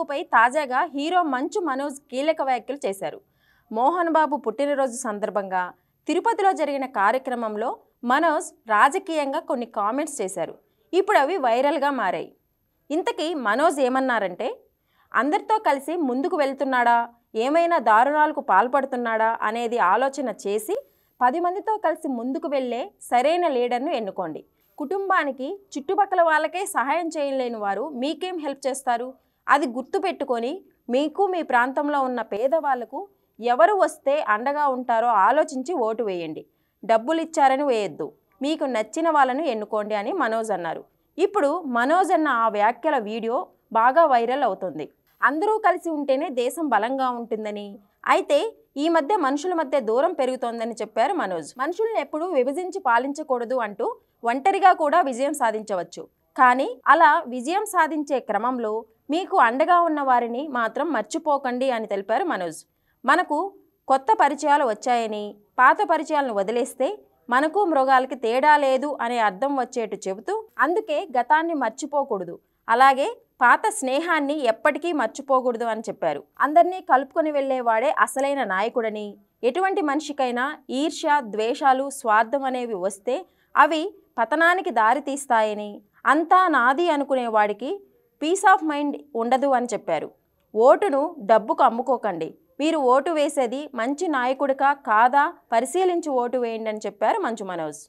హక్కుపై తాజాగా హీరో మంచు మనోజ్ కీలక వ్యాఖ్యలు చేశారు. మోహన్ బాబు పుట్టినరోజు సందర్భంగా తిరుపతిలో జరిగిన కార్యక్రమంలో మనోజ్ రాజకీయంగా కొన్ని కామెంట్స్ చేశారు. ఇప్పుడు అవి వైరల్గా మారాయి. ఇంతకీ మనోజ్ ఏమన్నారంటే, అందరితో కలిసి ముందుకు వెళ్తున్నాడా, ఏమైనా దారుణాలకు పాల్పడుతున్నాడా అనేది ఆలోచన చేసి 10 మందితో కలిసి ముందుకు వెళ్ళే సరైన లీడర్ను ఎన్నుకోండి. కుటుంబానికి చుట్టుపక్కల వాళ్ళకే సహాయం చేయలేని వారు మీకేం హెల్ప్ చేస్తారు? అది గుర్తుపెట్టుకొని మీకు మీ ప్రాంతంలో ఉన్న పేదవాళ్లకు ఎవరు వస్తే అండగా ఉంటారో ఆలోచించి ఓటు వేయండి. డబ్బులు ఇచ్చారని వేయొద్దు. మీకు నచ్చిన వాళ్ళను ఎన్నుకోండి అని మనోజ్ అన్నారు. ఇప్పుడు మనోజ్ అన్న ఆ వ్యాఖ్యల వీడియో బాగా వైరల్ అవుతుంది. అందరూ కలిసి ఉంటేనే దేశం బలంగా ఉంటుందని, అయితే ఈ మధ్య మనుషుల మధ్య దూరం పెరుగుతోందని చెప్పారు మనోజ్. మనుషుల్ని ఎప్పుడూ విభజించి పాలించకూడదు అంటూ ఒంటరిగా కూడా విజయం సాధించవచ్చు. కానీ అలా విజయం సాధించే క్రమంలో మీకు అండగా ఉన్న వారిని మాత్రం మర్చిపోకండి అని తెలిపారు మనోజ్. మనకు కొత్త పరిచయాలు వచ్చాయని పాత పరిచయాలను వదిలేస్తే మనకు మృగాలకి తేడా లేదు అనే అర్థం వచ్చేట్టు చెబుతూ, అందుకే గతాన్ని మర్చిపోకూడదు, అలాగే పాత స్నేహాన్ని ఎప్పటికీ మర్చిపోకూడదు అని చెప్పారు. అందరినీ కలుపుకొని వెళ్ళేవాడే అసలైన నాయకుడని, ఎటువంటి మనిషికైనా ఈర్ష్య, ద్వేషాలు, స్వార్థం అనేవి వస్తే అవి పతనానికి దారి తీస్తాయని, అంతా నాది అనుకునేవాడికి పీస్ ఆఫ్ మైండ్ ఉండదు అని చెప్పారు. ఓటును డబ్బుకు అమ్ముకోకండి. మీరు ఓటు వేసేది మంచి నాయకుడికా కాదా పరిశీలించి ఓటు వేయండి అని చెప్పారు మంచు మనోజ్.